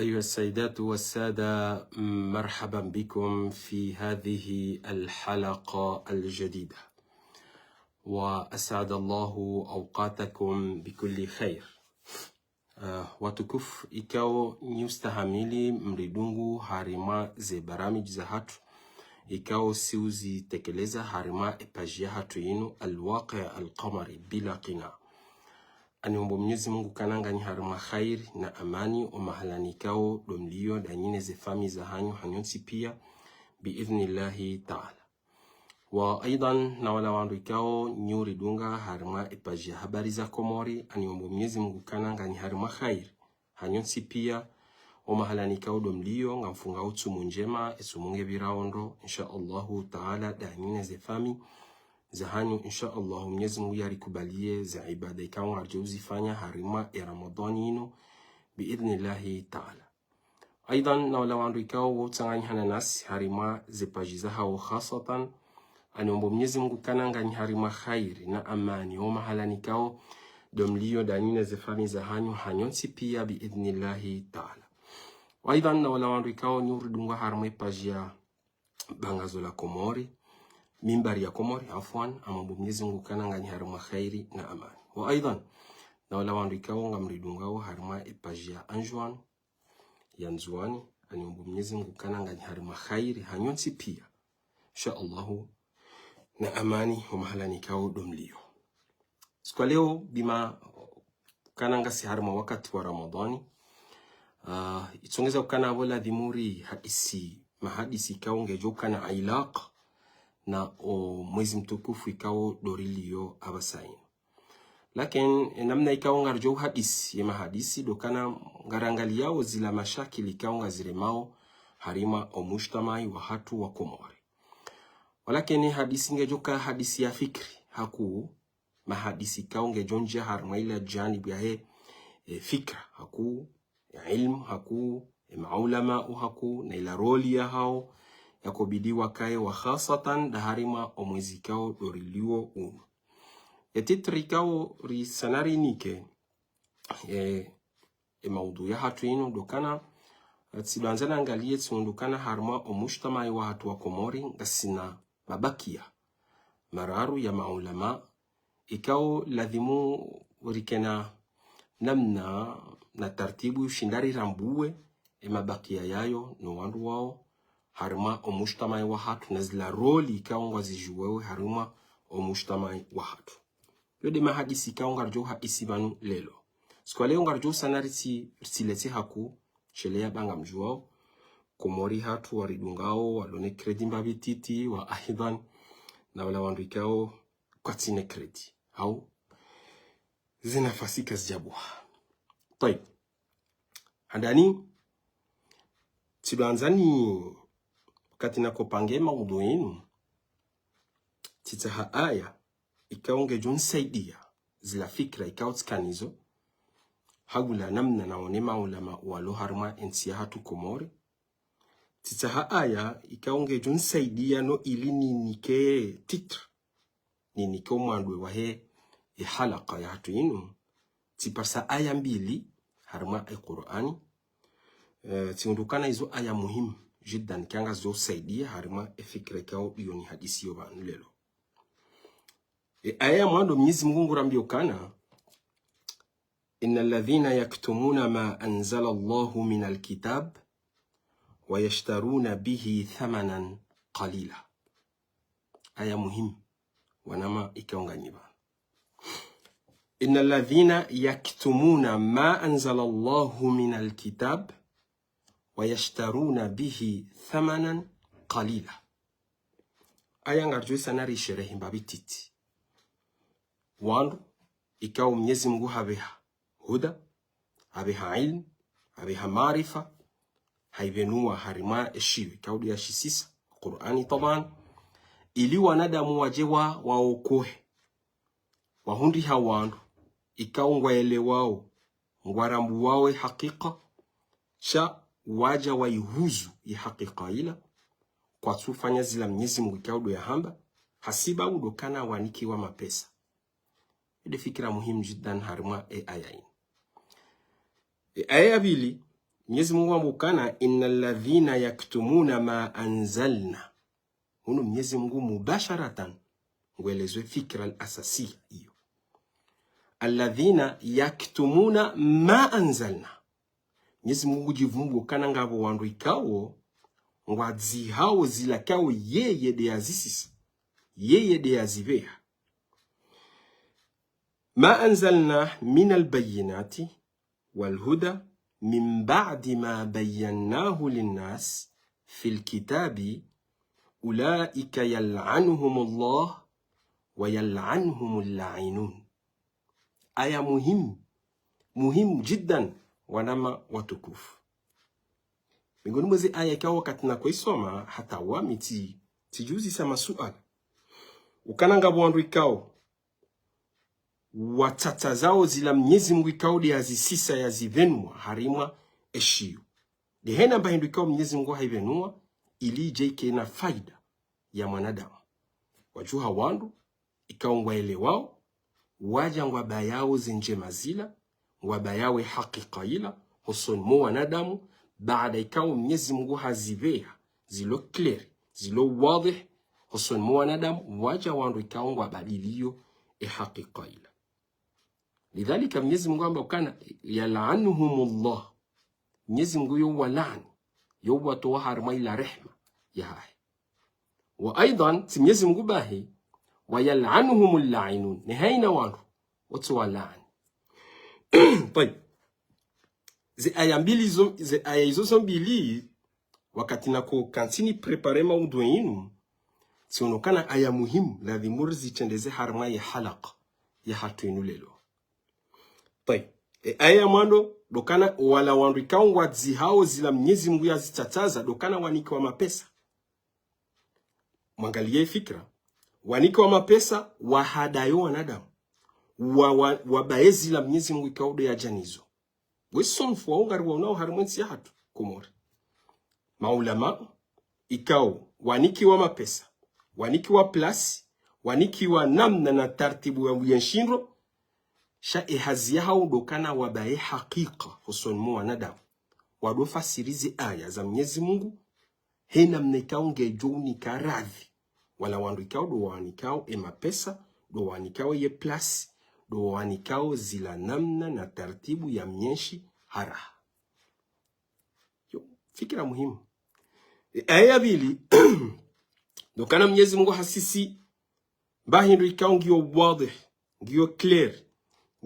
أيها السيدات والسادة، مرحبا بكم في هذه الحلقة الجديدة، وأسعد الله أوقاتكم بكل خير. Watukufu, ikao nyustahamili mridungu harima ze baramij za hatu, ikao siuzi tekeleza harima epajia hatu inu alwaqi alqamari bila qina. Aniombo Mwenyezi Mungu kananga ni harima khairi na amani o mahalanikao domlio danyine ze fami za hanyu hanyonsi pia biidhnillahi ta'ala. Wa aidan na wala wandu ikao nyuri dunga harima epajia habari za Komori. Aniombo Mwenyezi Mungu kananga ni harima khairi hanyonsi pia o mahalanikao domlio ngamfunga utumu njema esumunge biraondo insha Allahu ta'ala danyine ze fami za hanyu insha Allah. Mwenyezi Mungu yarikubalie za ibada ikawa ngarjeuzi fanya harima ya Ramadhani ino biidhnillahi ta'ala. Aidan na wala wandu ikawa wotanganyi hananas harima zepajiza hao khasatan. Aniombo Mwenyezi Mungu kananga ni harima khairi na amani o mahalani kao domlio danine zefami za hanyu hanyonsi pia biidhnillahi ta'ala. Aidan na wala wandu ikawa nyuridunga harima ipajia bangazo la Komori, mimbari ya Komori afwan. Amambo Mwenyezi Mungu kananga ni harima khairi na amani. Wa aidan na wala wandu ikawa ngamridungao harima ipajia Anjuan ya Nzuani. Aniombo Mwenyezi Mungu kananga ni harima khairi hanyonsi pia insha Allahu na amani wa mahalani kao domlio. Siku leo bima kananga si harima wakati wa Ramadhani. Itongeza ukana wala dhimuri hadisi mahadisi kao ngejoka na ailaq na mwezi mtukufu ikao dorilio abasain. Lakin namna ikao ngarjo hadisi ya mahadisi dokana ngarangali yao zila mashakili ikao ngaziremao harima o mujtamai wa hatu wa Komori. Walakini hadisi ngejoka hadisi ya fikri haku mahadisi ikao ngejonja harima ila janib ya he fikra haku ya ilmu haku maulama haku na ila roli ya hao yakobidi wakae wa khasatan da harima o mwezi kao dorilio unu. Titri kao ri sanari nike maudu ya hatu inu dokana tsibanzana angalie tsundukana harima o mujtamai wa hatu wa Komori ngasina mabakia mararu ya maulama ikao ladhimu rikena namna na tartibu shindari rambuwe mabakia yayo no wandu wao harima o mujtamai wa hatu na zila roli ikao ngazijuwewe harima o mujtamai wa hatu. Yode mahadisi ikao ngarjo hadisi banu lelo. Siku leo ngarjo sanariti silete haku shelea banga mjuwao Komori hatu waridungao walone kredi mbabititi wa ahidan na wala wandu ikao katine kredi au zinafasika zijabwa. Taib handani tibanzani katina kopange maudu inu titaha aya ikao ngejon saidia zila fikra ikao tskanizo hagula namna na onema ulama walo harma ensiya hatu Komori. Titaha aya ikao ngejon saidia no ili ninike titra ninike umandwe wahe halaqa ya hatu inu tipasa aya mbili harma Qur'ani. Tiundukana hizo aya muhimu jiddan kianga zo saidia harma fikra ikao yoni hadisi yo banu lelo. Aya mwando Mwenyezi Mungu rambio kana innal ladhina yaktumuna ma anzala Allahu min alkitab wa yashtaruna bihi thamanan qalila. Aya muhimu wanama ikaonga nyiba. Innal ladhina yaktumuna ma anzala Allahu min alkitab wa yashtaruna bihi thamanan qalila. Aya ngarjo sanari sherehi mbabititi wandu ikao Mwenyezi Mungu habeha huda, habeha ilm, habeha marifa, haibenua harima eshiwi kaudu ya shisisa Qur'ani taban ili wanadamu wajewa waokohe wahundi hawandu ikao ngwaele wao ngwarambu wawe hakika sha waja waihuzu ya hakika ila kwa tufanya zila Mwenyezi Mungu ikaudu ya hamba hasiba udokana waniki wa mapesa. Ide fikira muhimu jiddan harima aya ini. Aya bili Mwenyezi Mungu amukana innal ladhina yaktumuna ma anzalna. Huno Mwenyezi Mungu mubasharatan ngwelezwe fikra al-asasiya hiyo. Alladhina yaktumuna ma anzalna. Mwenyezi Mungu jivumbu kana ngabo wandu ikawo ngwazi hao zilakawo yeye de azisisa. Yeye de azibeha. Ma anzalna min al-bayyinati wal-huda min ba'di ma bayyanahu lin-nas fil kitabi ulaika yal'anuhumullah wa yal'anuhumul la'inun. Aya muhimu jiddan wanama watukufu. Miongoni mwa aya ikawa wakati na kuisoma hata wami tijuzi sama suala. Ukananga wandu ikao watata zao zila Mwenyezi Mungu ikao de azisisa ya zivenwa harimwa eshiyo. De hena mbahindu ikao Mwenyezi Mungu haivenua ili jeke na faida ya mwanadamu. Wajuha wandu ikao ngwaele wao waja ngwabayao zinje mazila ngwabayawe hakika ila huson mo wanadamu baada ikao Mwenyezi Mungu haziveha zilo clear zilo wadih huson mo wanadamu waja wandu ikao ngwabadiliyo hakika ila. Lidhalika Mwenyezi Mungu amba ukana yal'anuhumullah. Mwenyezi Mungu yo walani yo watoa harma ila rehma ya hai. Wa aidan si Mwenyezi Mungu bahi wa yal'anuhumul la'inun. Ni haina wandu watu walani. طيب ze aya hizo mbili wakati nako kantini prepare maudhui yenu sionokana aya muhimu la dhimuri zitendeze harma ya halaq ya hatu yenu lelo. طيب aya mwando dokana wala wandu ikao wazi hao zila Mwenyezi Mungu ya zitataza dokana waniki wa mapesa. Mwangalie fikra. Waniki wa mapesa wahadayo wanadamu. Wabaezi la Mwenyezi Mungu ikao ya janizo. Wesonfu waungari waunao harimwensi ya hatu kumori. Maulama ikao waniki wa mapesa. Waniki wa plasi. Waniki wa namna na tartibu ya mwenshindro. Sha ehazia hao dokana wabae hakika huson mu wanadamu. Wadofa sirizi aya za Mwenyezi Mungu. Hena mnekao ngejoni karadhi. Wala wandu ikao do wanikao mapesa. Do wanikao ye plasi. Do wanikao zila namna na tartibu ya mnyeshi haraha. Yo, fikira muhimu. Aya bili. Dokana Mwenyezi Mungu hasisi. Bahindu ikao ngio wadih. Ngio clear.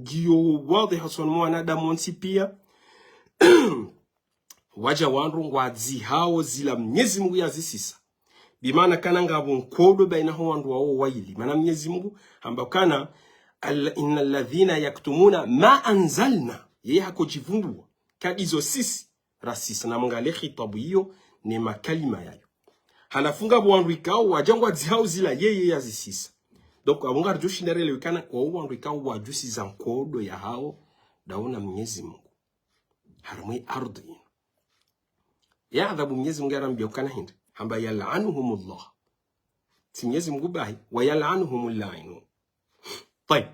Ngio wadih hason mu wanadamu onsi pia. Waja wandu ngwazi hao zila Mwenyezi Mungu ya zisisa. Bimana kana ngabo nkodo baina ho wandu wao waili. Mana Mwenyezi Mungu ambakana innal ladhina yaktumuna ma anzalna. Yeye hakujivumbua kadizo sisi rasisa na mngale khitabu hiyo ni makalima yayo. Halafunga wandu ikao wajangwa zihao zila yeye ya zisisa. Donc abunga rjushi ndarele wikana kwa wandu ikao wajusi za nkodo ya hao dauna Mwenyezi Mungu. Haramwe ardhi. Ya adhabu Mwenyezi Mungu arambia ukana hindi. Hamba yal'anuhumullah. Si Mwenyezi Mungu bahi wa yal'anuhumul la'inun. طيب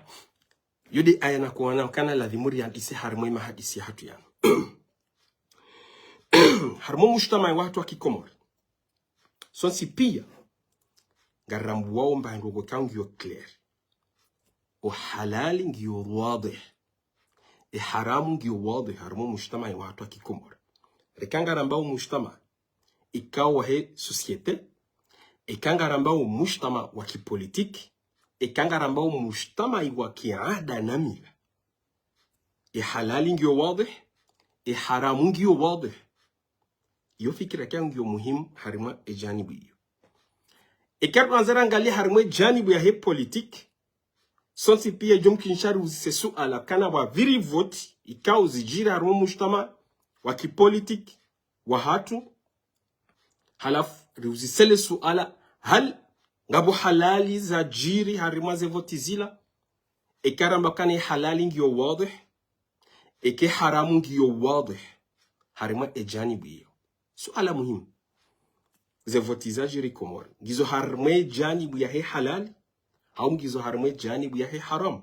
yudi aya na kuona kana lazimuri hadisi harmo ima hadisi hatu yana. Harmo mujtama ya watu wa Kikomori. Sonsi pia garambu wao mbahindu kwa ngio clear. O halali ngio wadih. E haramu ngio wadih harmo mujtama ya watu wa Kikomori. Rekanga rambao mujtama ikawa he societe. Ikanga rambao mujtama wa kipolitiki. Ikanga rambao mujtama wa kiada na mila. Halali ngio wadih. Haramu ngio wadih. Iyo fikira kia ngio muhimu harima janibu iyo. Ikatu anzara ngali harima janibu ya he politik. Sonsi pia jomkinshari uzisesu ala kana wa viri voti. Ikao zijira harima mujtama wa kipolitik wa hatu. Halafu riuzisele suala hal ngabo halali za jiri harima ze voti zila. Ikaramba kani halali ngio wadih. Ike haramu ngio wadih. Harima janibu iyo. Suala muhimu. Ze votiza jiri Komori. Gizo harme janibu ya he halali. Au gizo harme janibu ya he haram.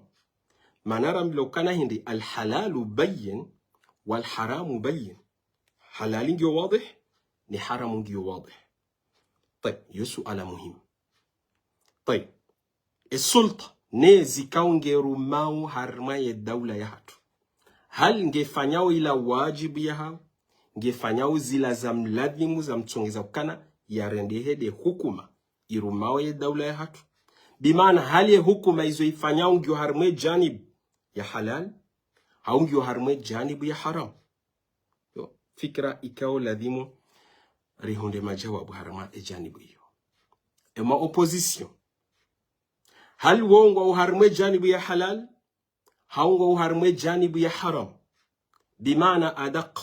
Manara mbilokana hindi al halalu bayin wal haramu bayin. halali ndio wazi, ni haramu ndio wazi. طيب يسؤال مهم. طيب السلطة نزي كاونجيرو ماو هرماي الدولة يهاتو هل ngefanyao ila wajibu yahao ngefanyao zila za mladhimu za mtsongeza kukana yarendehede hukuma irumao ya daula yahatu bimana hali ya hukuma izo ifanyao ngio harmwe janib ya halal au ngio harmwe janib ya haram. Yo, fikra ikao ladhimu rihunde majawabu harma e janibu hiyo. Ema opposition hal wongo au harmwe janibu ya halal haungo harmwe janibu ya haram bimana adaq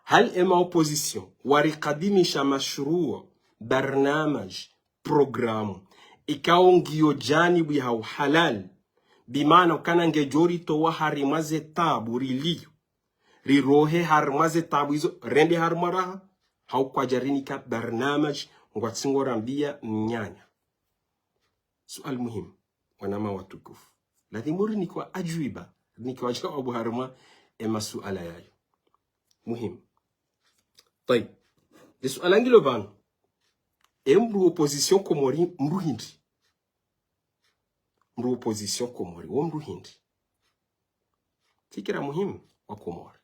hal ema opposition warikadimisha mashruo barnamaj programu ikao ngio janibu ya halal bimana ukana ngejori towa harimaze tabu riliyo rirohe harimaze tabu hizo rende harmaraha hau kwa jarinika barnamaj ngwatsingo rambia mnyanya. Sual muhimu wanama watukufu lazimuri ni kwa ajuiba ni kwa jawabu harma ema suala yayo muhimu. طيب السؤال ngilo bano embu opposition komori mruhindi mru opposition komori wo mruhindi fikira muhimu wa komori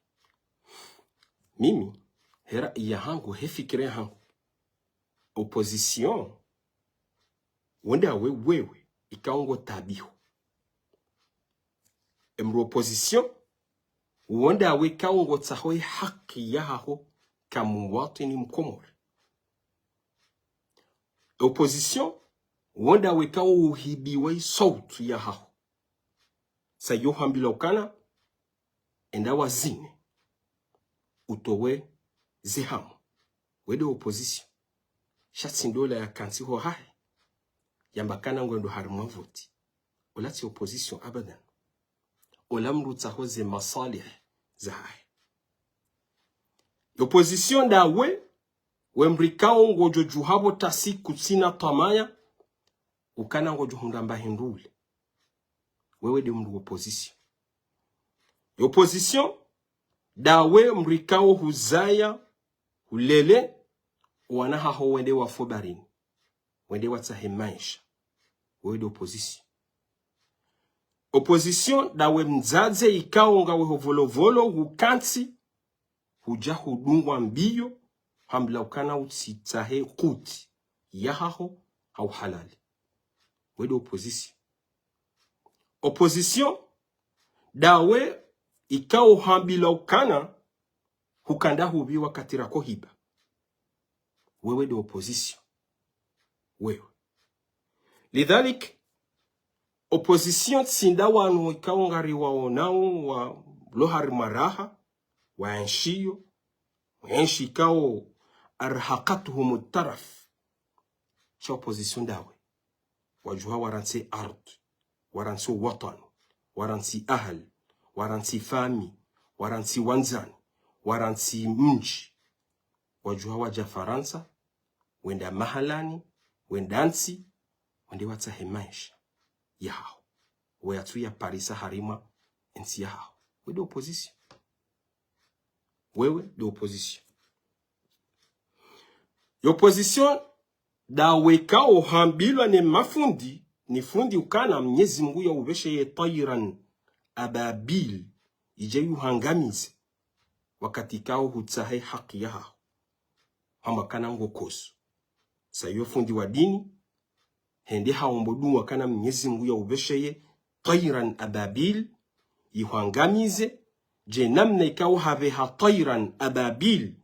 mimi hera ya hangu hefikire hangu opposition wenda wewe ikaongo tabiho emru opposition wenda we kaongo tsahoi haki yaho kamuwatini mkomori opposition wenda we kao uhibiwe sautu yaho sayo hambila ukana enda wazine utowe zihamu wede opposition shatsindola ya kansi ho hae yambakana ngwendo harumwa voti ulati opposition abadan olamru tsahoze masalih zahae opposition da we mrikao ngojo juhabo tasi kutsina tamaya ukana ngojo hundamba hindule wewe de mru opposition opposition dawe mrikao huzaya hulele wanaha ho wende wa fobarini wende watsahimaisha wewe de opposition dawe mzaze ikao ngawe hovolovolo hukansi huja hudungwa mbio hambla ukana utsitahe kuti yahaho au halali wewe opposition dawe ikao hambila ukana hukanda hubiwa katira kohiba wewe de opposition wewe lidhalik opposition tsinda wanu ikao ngari waonao wa lohar maraha wa enshiyo enshi ikao arhaqatuhum taraf cha opposition dawe wajuha waransi ard waransi watan waransi ahl waransi fami waransi wanzan waransi mji wajuha waja Faransa wenda mahalani wendansi wende watsahimaisha yao weyatu ya Parisa harima ensi yao wewe de opposition wewe de opposition opposition da weka uhambilwa ni mafundi ni fundi ukana Mwenyezi Mungu ya uveshe ye tayran ababil ije yuhangamize wakati kao hutsahe haki yao hamba kana ngokoso sayo fundi wa dini hende haombodu wakana Mwenyezi Mungu ya uveshe ye tayran ababil yuhangamize je namna ikao have ha tayran ababil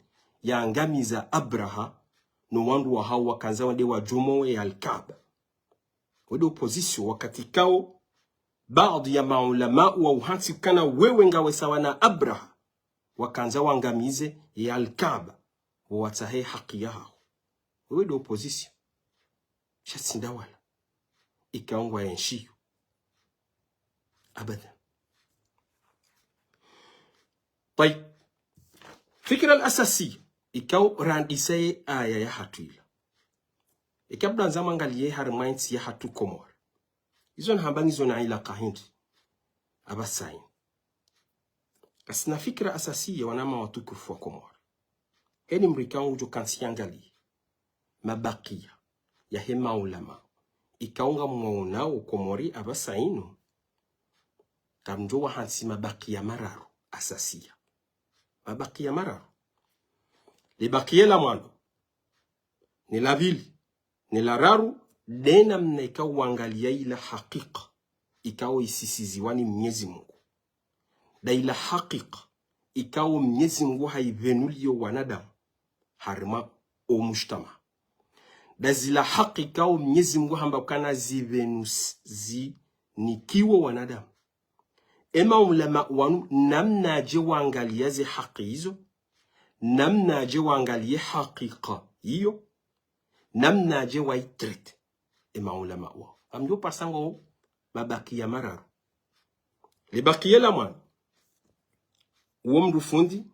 ya angamiza Abraha no wandu wa hawa kanza wande wa jumo ya Al-Kaaba wede opposition wakati kao baadhi ya maulama wa uhansi kana wewe ngawe sawa na Abraha wakanza wangamize ya Al-Kaaba watahe haki yao wede opposition shatsinda wala ikaongwa enshiyo abadan. طيب فكرة الأساسية ikao randiseye aya ya hatu ila ikabda nzama ngaliye harmainsi ya hatu komor izo nhambangi zo na ila kahindi abasain kasina fikra asasiya wanama watukufu wa komor heni mrikao ujo kansiangali mabakia ya hema ulama ikaunga mwaonao komori abasainu kamjo wa hansi mabakia mararu asasia mabakia mararu libakia la mwano ni la vili ni la raru dena mna ikaw wangalia ila hakika ikaw isisiziwani Mwenyezi Mungu da ila hakika ikaw Mwenyezi Mungu haivenulio wanadamu harima o mujtama da zila haki ikaw Mwenyezi Mungu hamba kana zivenuzi nikiwa wanadamu ema ulama wanu namna je wangalia zi haki hizo namna je wangalia hakika hiyo namna je waitrete ema ulama wao amjo pasango mabakia mararu libakia la mwana uo mrufundi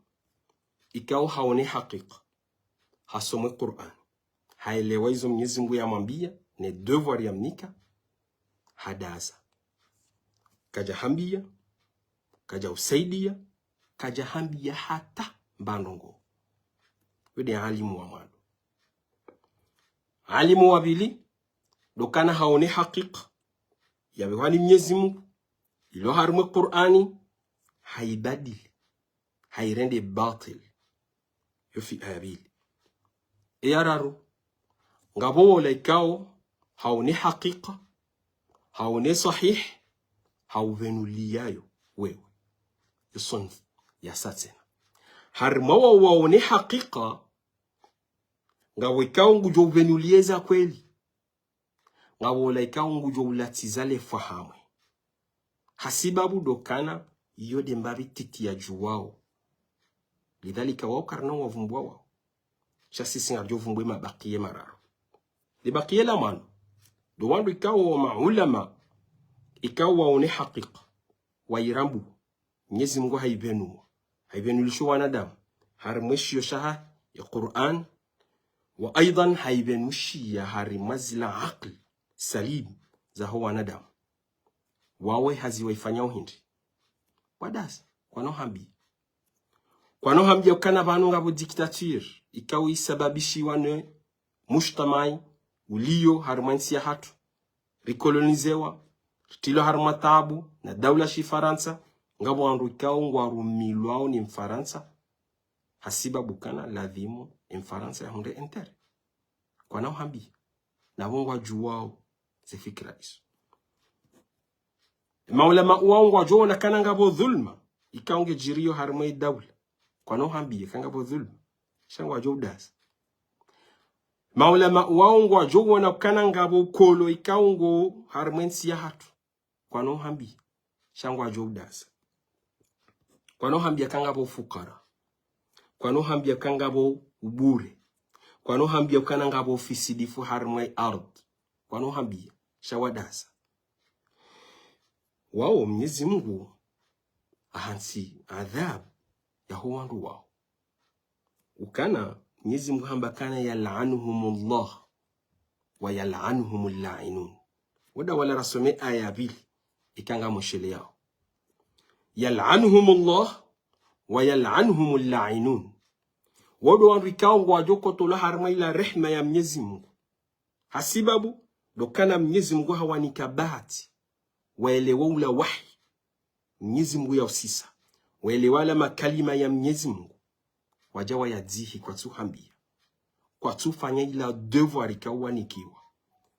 ikaw haone hakika hasome Qur'an haelewa hizo Mwenyezi Mungu yamwambia ni devoir ya mnika hadaza kaja hambia kaja usaidia kaja hambia hata mbandongo wede alimu wa mwana alimu wa bili dokana haone hakika ya wani Mwenyezi Mungu ilo harmu Qur'ani haibadili hairende batil yofi abili eyararu ngabo wala ikao haone hakika haone sahih hauvenuliayo wewe yuson ya satena harmawa waone hakika ngabo ikao ngujo venulieza kweli ngabo wala ikao ngujo ulatizale fahamwe hasibabu dokana yode mbabi titi ya juwao lidhalika wao karna wavumbwa wao chasi singa jovumbwe mabakiye mararo libakiye la mano do wandu ikaw wa maulama ikaw waone hakika wairambu Mwenyezi Mungu haivenulisho wanadamu harimweshi shaha ya Qur'an wa aidan haivenushi ya harimazila aql salim za ho wanadamu wawe haziwaifanyao hindi wadasa kwano hambi ukana banu ngabo dictature ikaw isababishi wane mujtamai ulio harmansi ya hatu rikolonizewa tilo harmatabu na daula shi Faransa ngabo wandu ikaw ngwaru milwao ni Mfaransa hasiba bukana ladhimu Mfaransa ya hunde enter kwano hambi na wongwa juwao ze fikra iso maulama wao jona kana ngabo dhulma ikaunge jirio harmai daula kwano hambi kangabo dhulma shangwa jodas maulama wao jona kana ngabo kolo ikaungo harmensi ya hatu kwano hambi shangwa jodas kwano hambi kangabo fukara kwano hambi kangabo ubure kwano hambi kana ngabo fisidifu harmai ard kwano hambi shawadasa wao Mwenyezi Mungu ahansi adhab ya huwandu wao ukana Mwenyezi Mungu hamba kana yal'anuhumullah wa yal'anuhumul la'inun wada wala rasome aya bili ikanga moshele yao yal'anuhumullah wa yal'anuhumul la'inun wado wandu ikao ngwajoko tola harma ila rehma ya Mwenyezi Mungu hasibabu dokana Mwenyezi Mungu hawanika bahati waelewa ula wahi Mwenyezi Mungu ya usisa waelewa la makalima ya Mwenyezi Mungu wajawa ya dzihi kwa tuhambia kwa tufanya ila devoir ikawa nikiwa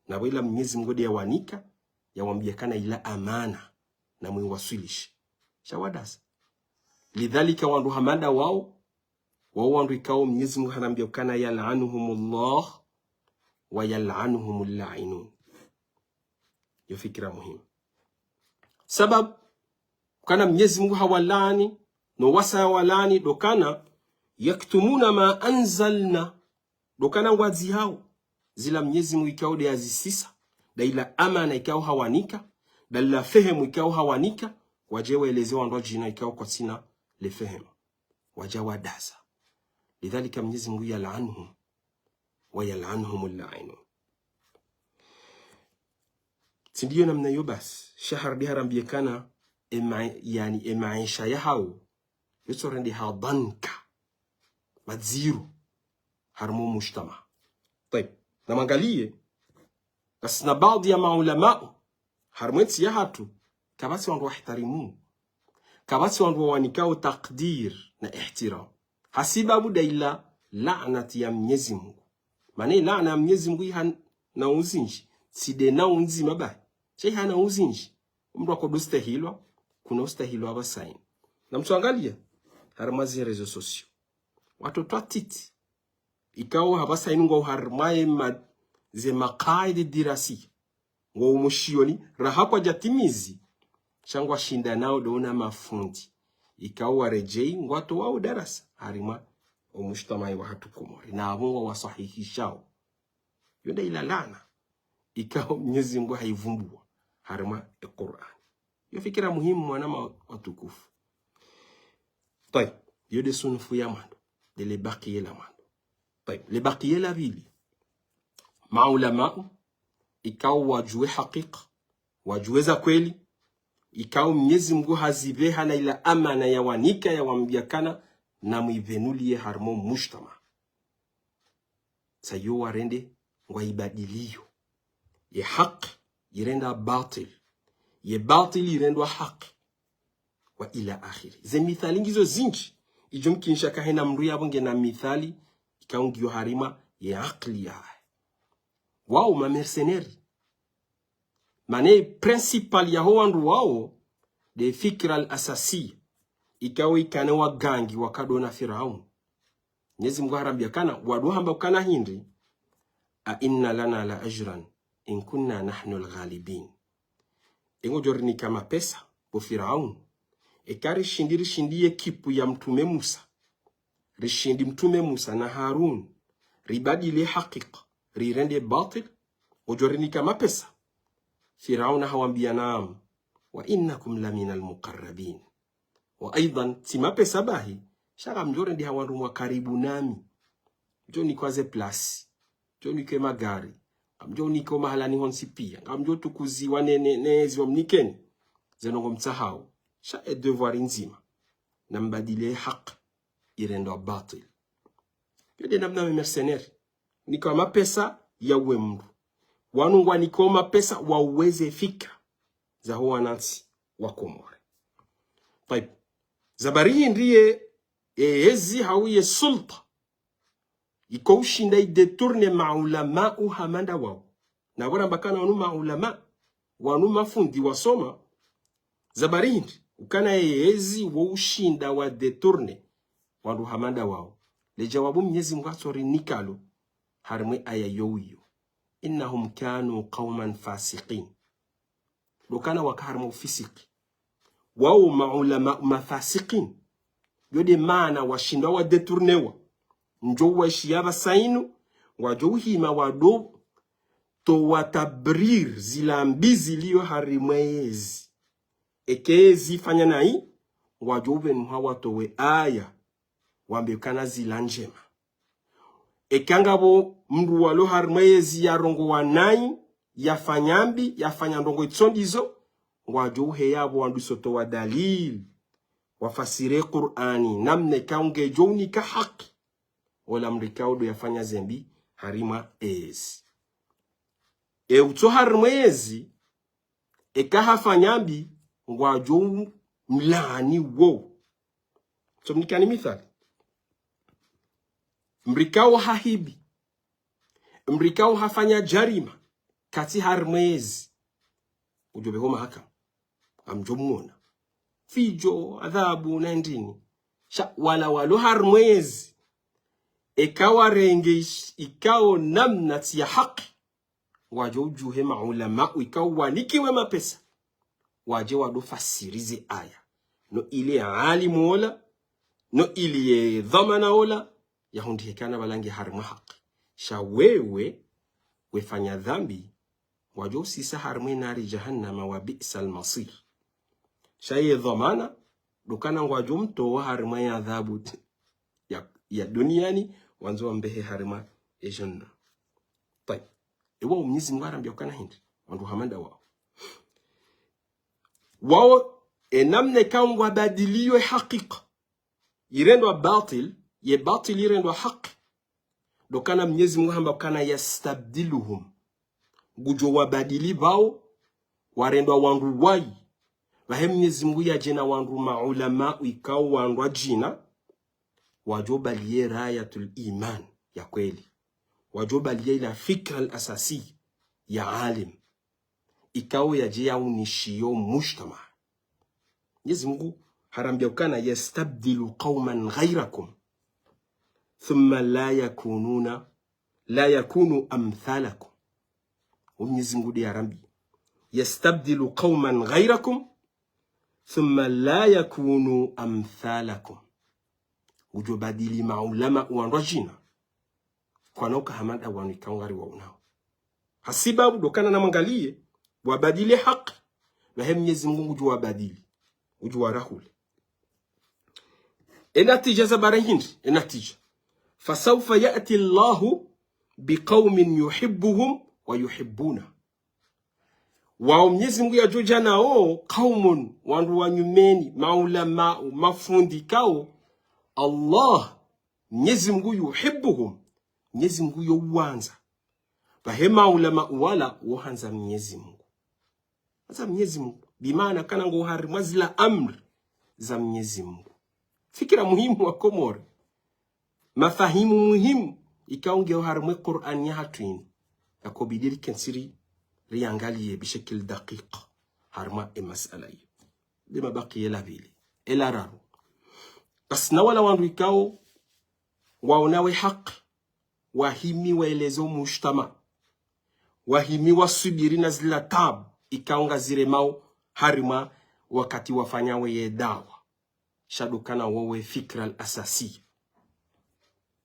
na wala Mwenyezi Mungu ya wanika ya wambia kana ila amana na muiwasilishi shawadasa lidhalika wandu hamanda wao wandu ikao Mwenyezi Mungu hanambia kana yal'anuhumullah wa yal'anuhumul la'inun yo fikra muhimu sabab kana Mwenyezi Mungu hawalani no wasa walani dokana yaktumuna ma anzalna dokana wazi hao zila Mwenyezi Mungu ikao de azisisa da ila amana ikao hawanika da ila fehemu ikao hawanika wajewa elezewa ndo jina ikao kwa sina le fehemu wajawa dasa lidhalika Mwenyezi Mungu yal'anuhum wa yal'anuhumul la'inun sindiyo namna yobas shahar diharambie kana maisha ya hao yosorende hadanka madziru harmo mujtama. طيب namangalie kasna baadhi ya maulama harmweti ya hatu kabasi wandu wahtarimu, kabasi wandu wanikao takdir na ihtiram hasibabu daila la'nati ya Mwenyezi Mungu. Mane la'na ya Mwenyezi Mungu ihan na uzinji side na unzi mabai chai hana uzinji mdu akoduste hilwa kuna ustahilwa abasaini na mtuangalia harmazi rezo sosio watoto atiti ikao habasaini ngo harmaye ze maqaidi dirasi ngo umushioni rahakwa jatimizi changwa shinda nao dona mafundi ikao warejei ngwato wao darasa harima umustamai wa hatu Komori na abungo wasahihishao yonda ila lana ikao Mwenyezi Mungu haivumbua harima Qur'an. Yo fikira muhimu mwanama watukufu. طيب yode sunfu ya mando de le baqiye la mando. طيب le baqiye la vili maulama ikao wajue hakika wajue za kweli ikao Mwenyezi Mungu hazibeha na ila amana ya wanika ya wambiakana na muivenulie harmo mujtama sayo warende ngwa ibadiliyo ye haq yirenda batil ye batil yirendwa haq wa ila akhiri. Ze mithali ngizo zinji ijumkinisha kahena mru yabonge na mithali ikaungiyo harima ye akli ya wao ma mercenari mane principal ya hoandu wao de fikra al-asasi ikawa ikane wa gangi wakadona Firaun. Mwenyezi Mungu harambia kana waduhamba kana hindi a inna lana la ajran in kunna nahnu al-ghalibin. Ingo jorni kama pesa po Firaun ekari shindie kipu ya mtume Musa rishindi mtume Musa na Harun ribadili hakika rirende batil ujorni kama pesa. Firaun hawambia naam wa innakum lamina al-muqarrabin wa aidan tima pesa bahi shaka mjore ndi hawandu wa karibu nami joni kwaze plus joni ke magari amjoni ko mahala ni honsi pia amjo tukuziwa nezi wa mnikeni zenongo mtsahau sha e devoir nzima na mbadile haq irendo batil yode namna mercenaire ni kama pesa ya wemru wanungwa ni koma pesa waweze fikra za huwa nansi wa Komori. طيب zabari ndiye ezi hawiye sulta ikoshinda idetourne maulama uhamanda wao na wana bakana wanu maulama wanu mafundi wasoma zabari ndi ukana ezi woshinda wa detourne wanu hamanda wao le jawabu Mwenyezi Mungu atori nikalo harmwe aya yowiyo innahum kanu qauman fasiqin lokana wakarmu fisiki wao maulama mafasiqin yode maana washinda wa detournewa njo washiyaba sainu wajohima wado to watabrir zilambizi liyo harimwezi ekezi fanya nai wajobe nhawa towe aya wambekana zilanjema ekangabo mndu walo harimwezi ya rongo wanai yafanyambi yafanya ndongo itsondizo wajohe yabo wandu soto wa dalil wafasire Qur'ani namne kaunge joni ka haki wala mrikaudo yafanya zembi harima ezi uto harimwezi ekaha fanyambi wajo mlani wo so mnikani mithali mrikao hahibi mrikao hafanya jarima kati harimwezi ujobe homa haka amjomuna fijo adhabu na ndini sha wala walo harimwezi ekawa renge ikao namna ya haki wajo ujuhe maulama ikao wanikiwe mapesa waje wado fasirize aya no ile alimu ola no ile dhamana ola yahundi hekana balangi harima haki sha wewe wefanya dhambi wajo sisa harime nari jahannama wa bi'sal masir shaye dhamana dukana wajo mto wa harima ya adhabu ya duniani wanzo mbehe harima ya janna. طيب ewa Mwenyezi Mungu arambia kana hindi wandu hamanda wao enamne kaungwa badiliyo hakika irendwa batil ye batil irendwa haki dokana Mwenyezi Mungu hamba kana yastabdiluhum gujo wabadili bao warendwa wandu wai vahe Mwenyezi Mungu ya jena wandu maulama ikao wandu jina wajoba liye rayatul iman ya kweli, wajoba liye ila fikra al-asasi ya alim ikao ya jea unishio mujtama. Mwenyezi Mungu harambia ukana yastabdilu qauman ghayrakum thumma la yakunu amthalakum. Mwenyezi Mungu dia harambi yastabdilu qauman ghayrakum thumma la yakunu amthalakum. Ujo badili maulama uandwajina kwa nauka hamada wanikaungari wa unao hasibabu dokana na mangalie wabadili haki na hem Mwenyezi Mungu ujo wabadili ujo warahuli enatija zabara hindi enatija fasawfa ya'ti Allahu biqaumin yuhibbuhum wa yuhibbuna. Wao Mwenyezi Mungu ya joja nao kaumun wandu wanyumeni maulama mafundi kao Allah Mwenyezi Mungu yuhibbuhum Mwenyezi Mungu yuwanza bahema ulama wala uhanza Mwenyezi Mungu. Sasa Mwenyezi Mungu bimaana kana ngo harimwa zila amri za Mwenyezi Mungu. Fikira muhimu wa Komori, mafahimu muhimu ikaonge harimwe Qur'an ya hatuini yakobidiri kensiri riangalie bishakil daqiq harimwa masala hiyo bima baki la vile ila raru bas na wala wandu ikao waonawe haki wahimi waelezo mujtama wahimi wasubiri na zila tabu ikaonga zire mao harima wakati wafanyawe ye dawa shadukana wawe fikra al-asasi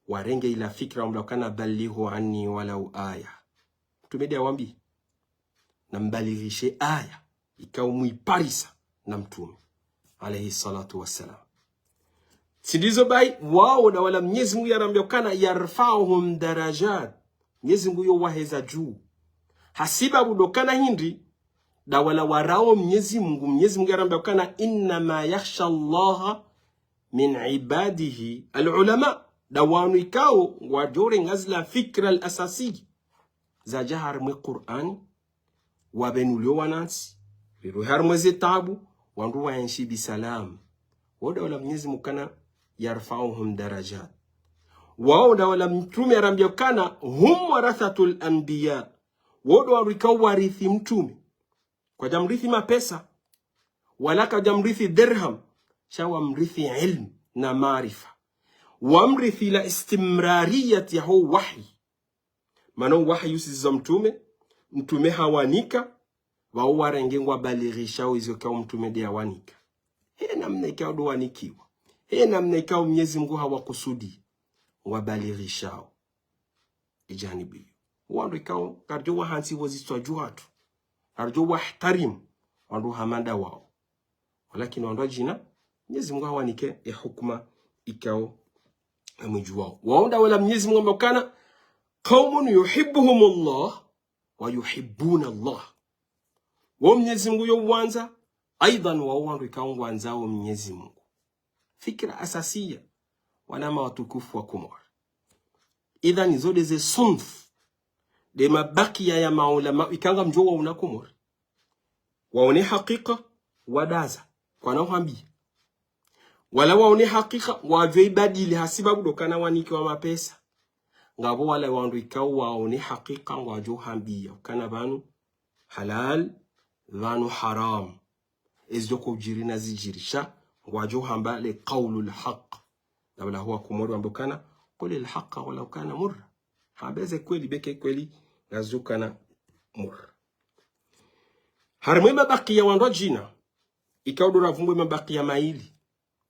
warenge ila fikra umlakana balihu anni walau aya tumedia wambi na mbalirishe aya ikao muiparisa na mtume alayhi salatu wassalam. Sindizo bai wao na wala Mwenyezi Mungu yarambia kana yarfa'uhum darajat. Mwenyezi Mungu yo waheza juu hasiba budokana hindi da wala warao Mwenyezi Mungu yarambia kana inna ma yakhsha Allah min ibadihi alulama da wanu ikao wajore ngazla fikra al-asasi za jahar mwe Qur'an wabenulio wanansi liru harmwe zetabu wandu waenshi bisalam wada wala Mwenyezi Mungu kana yarfa'uhum darajat. Wao da wala mtume arambia kana hum warathatul anbiya wado warikao warithi mtume kwa jamrithi mapesa wala kwa jamrithi dirham shawa mrithi ilm na maarifa wamrithi la istimrariyat ya huo wahi mano wahi usiza mtume hawanika wao warengengwa balirishao izo kwa mtume dia wanika he namna ikao do wanikiwa he namna ikao Mwenyezi Mungu hawakusudi wabalirishao ijanibi wandu ikao karjo wahansi wazitwa juhatu karjo wahtarim wandu hamanda wao walakini wandu jina Mwenyezi Mungu hawanike ya hukuma ikao mjuwao waonda wala Mwenyezi Mungu mbokana qaumun yuhibbuhumullah wa yuhibbuna Allah wa Mwenyezi Mungu yuwanza aidan wa wandu ikao wanzao Mwenyezi Mungu. Fikra asasiya wanama watukufu wa Komori idhan zode ze sunf de mabakia ya maulama ikanga mjowa una Komori waone hakika wadaza kwa naohambi wala waone hakika waveibadili hasibabu dokana waniki wa mapesa ngabo wala wandu ikao waone hakika wajo hambia kana banu halal vanu haram ezjoko jirina zijirisha wajo hamba le qawlul haqq wala huwa Komori wambokana qul al haqq wala kana murra habeze kweli beke kweli nazukana murra harmwe mabakia wandu jina ikaudura vumbwe mabakia maili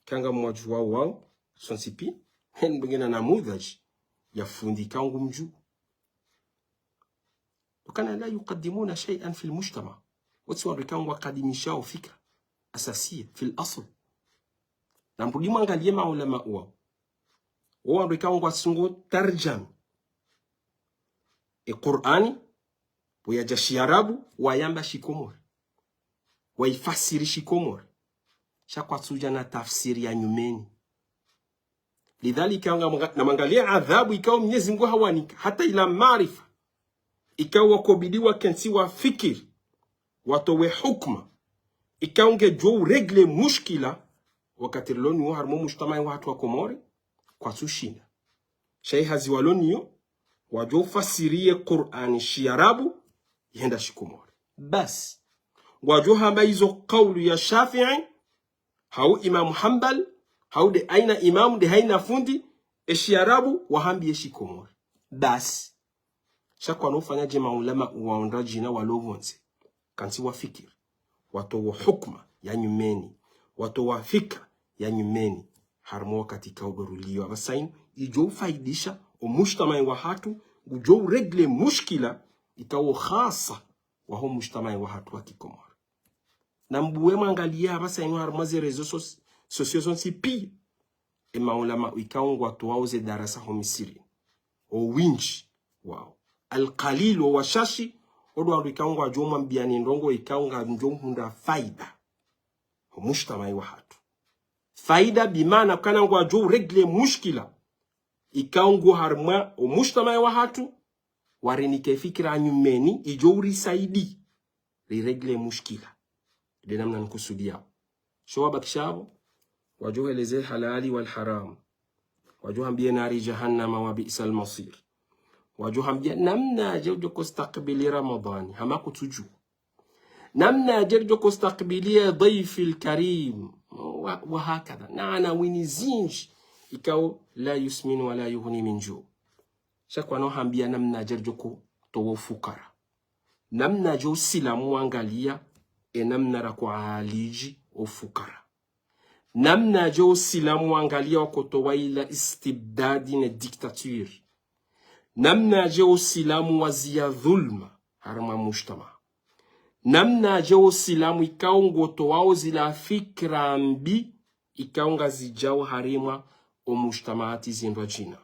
kanga mwaju wao sonsipi hen bengena na mudhaji ya fundi kangu mju wakana la yuqaddimuna shay'an fi almujtama watu wangu wakadimishao fikra asasiya fi al-asl na mbudi mwangalie maulama wao wangu wasungo tarjam Qur'ani wayaja shiarabu wayamba shikomori waifasiri shikomori shakwa tuja na tafsiri ya nyumeni lidhalika na mangalia adhabu ikawa Mwenyezi Mungu hawanika hata ila maarifa ikawa wakobidiwa kensi wa fikiri watowe hukma ikaunge jo regle mushkila wakati loni wa harmo mujtama wa watu wa Komori kwa tushinda shay haziwaloni yo wajo fasirie Qur'ani shiarabu yenda shikomori bas wajo hamba hizo kaulu ya Shafi'i hau Imam Hanbal hau de aina imam de haina fundi shiarabu wahambi shikomori bas shakwa nofanya je maulama waondaji na walovonze kansi wa fikiri watu wa hukma ya nyumeni watu wa fikra ya nyumeni harmo katika uberuliwa basain ijo faidisha umujtama wa hatu ujo regle mushkila ikawo khasa wa hum mujtama wa hatu wa Komori na mbuwe mangalia basain harmo ze rezo sociaux si pi e maulama ikawo watu wauze darasa homisiri o winji wao alqalil wa washashi odo andu ikaunga joma mbiani ndongo ikaunga njomhunda faida mujtama wa hatu faida bimana kana ngwa jo regle mushkila ikaungo harma mujtama wa hatu warinike fikira nyumeni ijo risaidi regle mushkila de namna nkusudia showa bakishabo wajo eleze halali wal haram wajo ambie nari jahannama wa bi'sal masir wajo hambia namna jojo kustakbili Ramadhani hama kutuju namna jojo kustakbilia dhaifi alkarim wa hakadha na ana winizinj ikao la yusmin wala yughni min ju shakwa no hambia namna jojo ko to fukara namna jo silamu angalia namna ra kwa aliji ofukara namna jo silamu angalia wako to waila istibdadi na dictature namna je silamu wazia dhulma harma mujtama namna je silamu ikaungo to wao zila fikra mbi ikaunga zijao harima o mujtamaati zindwa jina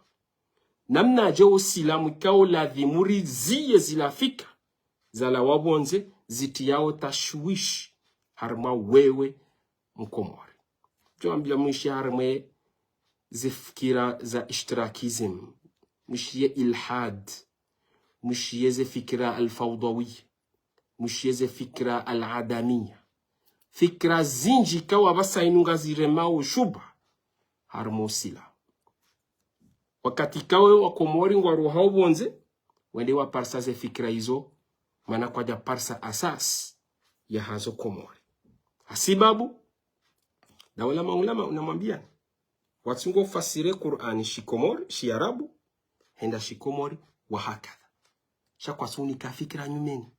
namna je silamu ikao ladhimuri ziye zila fikra zala wabonze zitiao tashwish harma wewe Mkomori jo ambia mwishi harma zifikira za ishtirakizm مش إلحاد مش يزي فكرة الفوضوية مش يزي فكرة العدمية فكرة زنجي كوا بس ينونغا زيرماو شبه هرموسيلا wakati kawe wa Komori waruhao bonze wende wa parsa ze fikra hizo maana kwa parsa asas ya hazo Komori asibabu na wala maulama unamwambia watungo fasire Qur'ani shikomori shiarabu henda shikomori wa hakadha shakwa suni kafikira nyumeni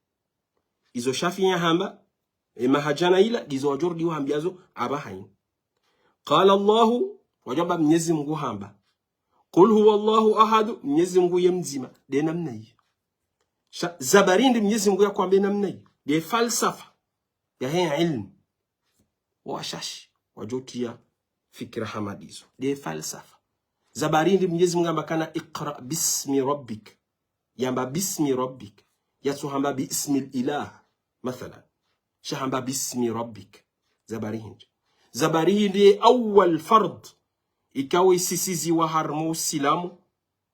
izo Shafi'i hamba mahajana ila dizo wajordi wahambiazo abahain qala Allah wajaba Mwenyezi Mungu hamba qul huwa Allahu ahad Mwenyezi Mungu yemzima de namna hiyo zabarindi Mwenyezi Mungu yakwambia namna hiyo de falsafa ya haya ilmu washashi wajotia fikra hamadizo de falsafa zabarindi Mwenyezi Mungu ambakana iqra bismi rabbik yamba bismi rabbik yatuhamba bismi ilah mathalan shahamba bismi rabbik zabarindi awwal fard ikawa sisizi wa harmu silamu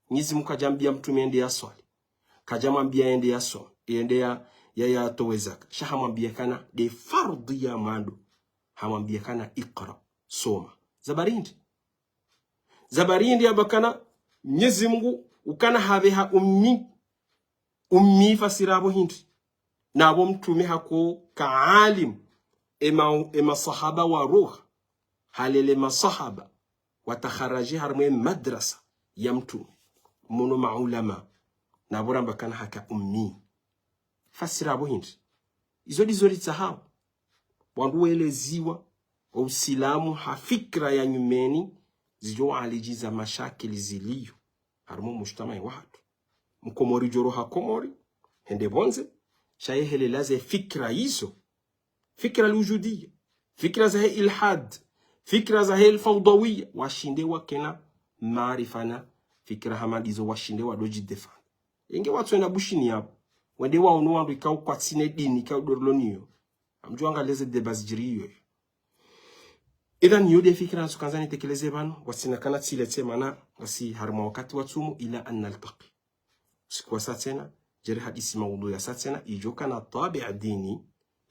Mwenyezi Mungu kajambia mtume ende ya swali kajamwambia ende ya so ende ya towezaka shahamwambia kana de fard ya mando hamwambia kana iqra soma zabarindi abakana Mwenyezi Mungu ukana habeha ummi fasirabo hindi nabo mtume hako kaalim ema sahaba wa ruh halele masahaba watakharaji harmwe madrasa ya mtume muno maulama nabora mbakana haka ummi fasirabo hindi izo dizori tsahao wandu weleziwa usilamu hafikra ya nyumeni zijo alijiza mashakili ziliyo harmo mujtama wa hatu Mkomori joro ha Komori hende bonze shayehe laze fikra hizo fikra alwujudiyya fikra za ilhad fikra za alfawdawiyya washinde wakena maarifana fikra hamadizo washinde wadoji defend inge watu ena bushini hapo wende waonu wandu ikau kwa tsine dini ikau dorloniyo amjuanga leze debazjiriyo Idhan yode fikra sukanzani tekeleze bano wasina kana tsiletse mana wasi harma wakati watumu ila an naltaqi. Sikuwa satena jeri hadisi mawdu ya satena ijoka na tabi'a dini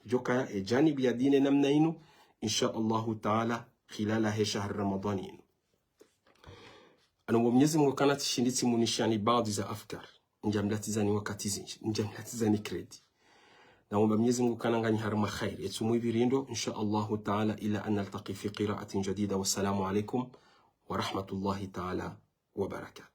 ijoka janibi ya dini namna inu insha Allah taala khilala shahr ramadani. Ana Mwenyezi Mungu kana tishinditi munishani baadhi za afkar njamlatizani wakati zinji njamlatizani kredi na Mwenyezi Mungu kana ngani harma khair yetumu ibirindo insha Allah taala ila an naltaqi fi qira'atin jadida. Wassalamu alaykum wa rahmatullahi taala wa barakatuh.